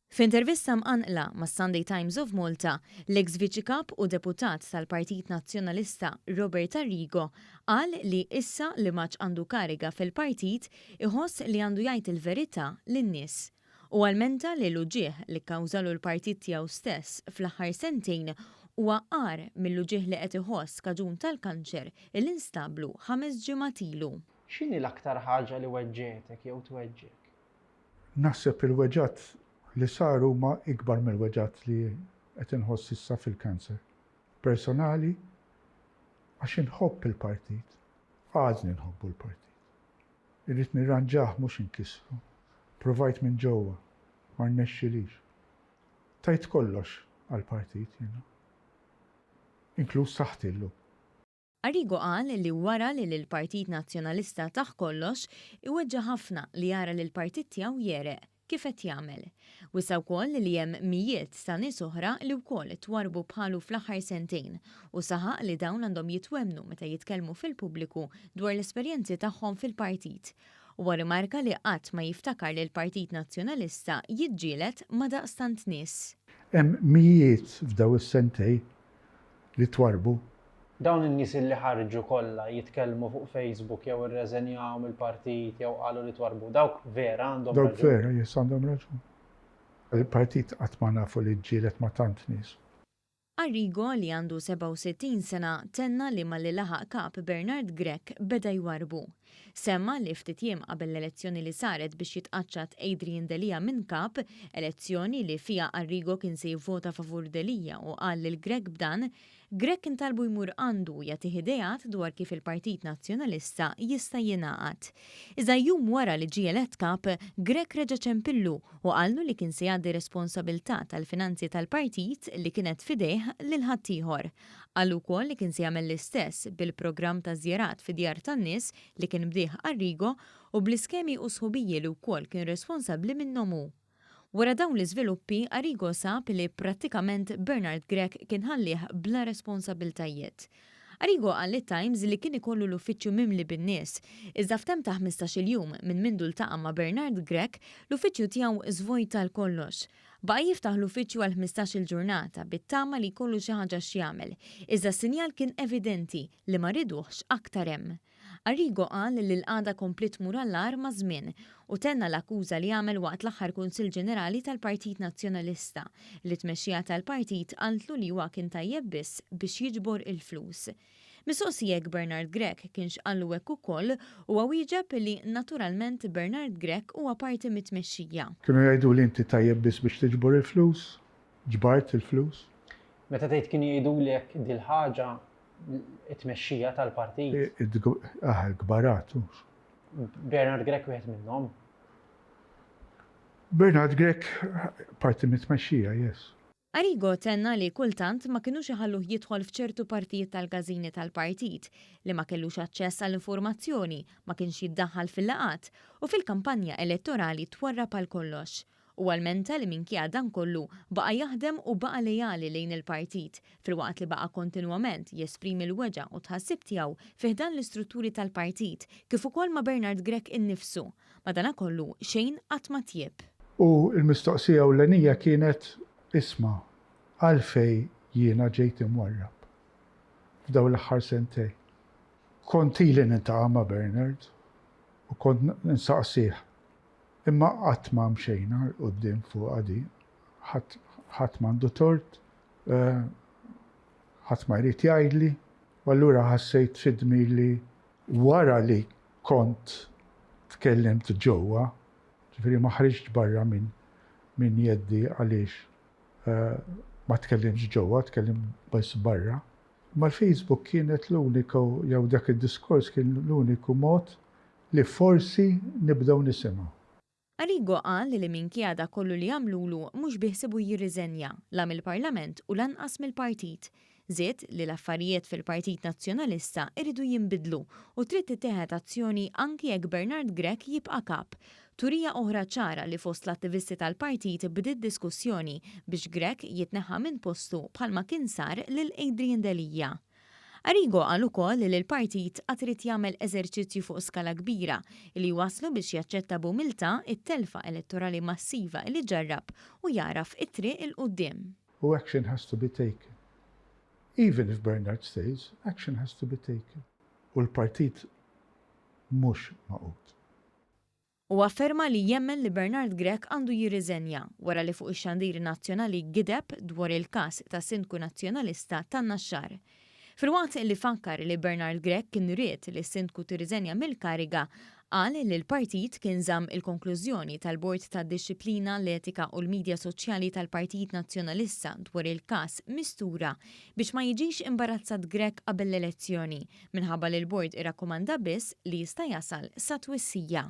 F'intervista mqanqla mas Sunday Times of Malta, l-ex viċi kap u deputat tal-Partit Nazzjonalista Robert Arrigo qal li issa li maċ għandu kariga fil-partit iħoss li għandu jgħid il-verità lin-nies. U għalmenta li l-uġieħ li kkawżalu l-partit tiegħu stess fl-aħħar sentejn huwa qar mill-uġieħ li qed iħoss kaġun tal-kanċer il instablu 5 ġimgħat ilu. X'inhi l-aktar ħaġa li weġġetek jew tweġġek? Naħseb il-weġġat li saru ma ikbar mill-weġġat li qed inħoss issa fil-kanser. Personali, għax inħobb il-partit, għażni nħobbu l-partit. Irrid nirranġaħ mhux inkisru. Provajt minn ġewwa, ma rnexxilix. Tajt kollox għall-partit, inkluż saħtillu. Arrigo qal li wara li l-Partit Nazzjonalista taħ kollox iweġġa ħafna li jara li l-partit tiegħu jereq kif qed jagħmel. Wisa wkoll li hemm mijiet ta' nies oħra li wkoll twarbu bħalu fl-aħħar sentejn u saħaq li dawn għandhom jitwemnu meta jitkellmu fil-pubbliku dwar l-esperjenzi tagħhom fil-partit. U rimarka li qatt ma jiftakar li l-Partit Nazzjonalista jiġġieled ma' daqstant nies. Hemm mijiet f'daw is-sentej li twarbu. Dawn in-nies li ħarġu kollha jitkellmu fuq Facebook jew irreżenjaw mill-partit jew qalu li twarbu, dawk vera għandhom raġun. Dawk vera, għandhom raġun. Il-partit qatt ma nafu li ġġielet ma' tant nies. Arrigo li għandu 67 sena tenna li ma li laħaq kap Bernard Grech beda jwarbu. Semma li ftit jiem qabel l-elezzjoni li saret biex jitqaċċat Adrian Delija minn kap, elezzjoni li fija Arrigo kien se jivvota favur Delija u qal lil Grech b'dan, Grech kien talbu jmur għandu jagħti idejat dwar kif il-Partit Nazzjonalista jista' jingħaqad. Iżda jum wara li ġie elett kap, Grech reġa' ċempillu u qallu li kien se jgħaddi responsabilità tal-finanzi tal-partit li kienet fidejh lil ħaddieħor. Qallu wkoll li kien se jagħmel l-istess bil-programm ta' żjarat fi djar tan-nies li kien bdieħ Arrigo u bl-iskemi u sħubiji li wkoll kien responsabbli minnhom hu. Wara dawn l-iżviluppi, Arrigo sab li prattikament Bernard Grech kien ħallih bla responsabiltajiet. Arrigo għal Times li kien ikollu l-uffiċċju mimli bin-nies, iżda f'tem ta' 15-il jum minn mindu ltaqa' ma' Bernard Grech, l-uffiċċju tiegħu żvojta l-kollox. Baqa' jiftaħ l-uffiċċju għal 15-il ġurnata bit-tama li jkollu xi ħaġa x'jagħmel, iżda s-sinjal kien evidenti li ma riduhx aktar hemm. Arrigo qal li l-qagħda komplit tmur allar ma' żmien u tenna l-akkuża li għamel waqt l-aħħar Kunsill Ġenerali tal-Partit Nazzjonalista li tmexxija tal-partit qaltlu li huwa kien tajjeb biss biex jiġbor il-flus. Mistoqsijek Bernard Grech kienx qallu hekk ukoll u wieġeb li naturalment Bernard Grech huwa parti mit-tmexxija. Kienu jgħidu li inti tajjeb biss biex tiġbor il-flus? Ġbart il-flus? Meta tgħid kienu jgħidulek dil ħaġa it-tmexxija tal-partit. Il-gbaratu. Bernard Grech wieħed minnhom. Bernard Grech parti mit-tmexxija, yes. Arrigo tenna li kultant ma kinux iħalluh jidħol f'ċertu partijiet tal-gażini tal-partit li ma kellux aċċess għall-informazzjoni, ma kienx jiddaħħal fil-laqat u fil-kampanja elettorali twarrab għal kollox. U għalmenta li minkejja dan kollu baqa' jaħdem u baqa' lejali lejn il-partit filwaqt li baqa' kontinwament jesprimi l-weġa' u tħassib tiegħu fih dan l-istrutturi tal-partit kif ukoll ma' Bernard Grech innifsu. Madankollu xejn qatt ma tjieb. U l-mistoqsija ewlenija kienet isma' għalfej jiena ġejt imwarrab f'daw l-aħħar sentej. Kont ili nintaqa' ma' Bernard u kont nsaqsih. Imma qatt ma mxejna qudiem fuq għadi, ħadd m'għandu tort, ħadd ma jrid jgħidli, u allura ħassejt fidmi li wara li kont tkellimt ġewwa, ġifieri ma ħriġt barra minn jeddi għaliex ma tkellimx ġewwa, tkellim biss barra. Ma l-Facebook kienet l-uniku jew dak id-diskors kien l-uniku mod li forsi nibdew nisimgħu. Arrigo qal li minkejja dak kollu li għamlulu mhux biħsibu jirriżenja la mill-Parlament u lanqas mill-partit. Żied li l-affarijiet fil-Partit Nazzjonalista iridu jinbidlu u trid titieħed azzjoni anki jekk Bernard Grech jibqa' kap. Turija oħra ċara li fost l-attivisti tal-partit bdiet diskussjoni biex Grech jitneħħa minn postu bħalma kien sar lil Adrian Delija. Arrigo qal ukoll li l-partit qatt irid jagħmel eżerċizzju fuq skala kbira li waslu biex jaċċetta b'umiltà it-telfa elettorali massiva li ġarrab u jaraf it-triq il-qudiem. U action has to be taken. Even if Bernard stays, action has to be taken. U l-partit mhux maqut. U afferma li jemmen li Bernard Grech għandu jirriżenja wara li fuq ix-xandir nazzjonali gideb dwar il-każ ta' Sindku Nazzjonalista tan-Naxxar. Filwaqt li fakkar li Bernard Grech kien ried li s-Sindku tirriżenja mill-kariga, qal li l-partit kien żamm il-konklużjoni tal-Bord tad-Dixxiplina, l-Etika u l-Midja Soċjali tal-Partit Nazzjonalista dwar il-każ mistura biex ma jiġix imbarazzat Grech qabel l-elezzjoni minħabba li l-Bord irrakkomanda biss li jista' jasal sa twissija.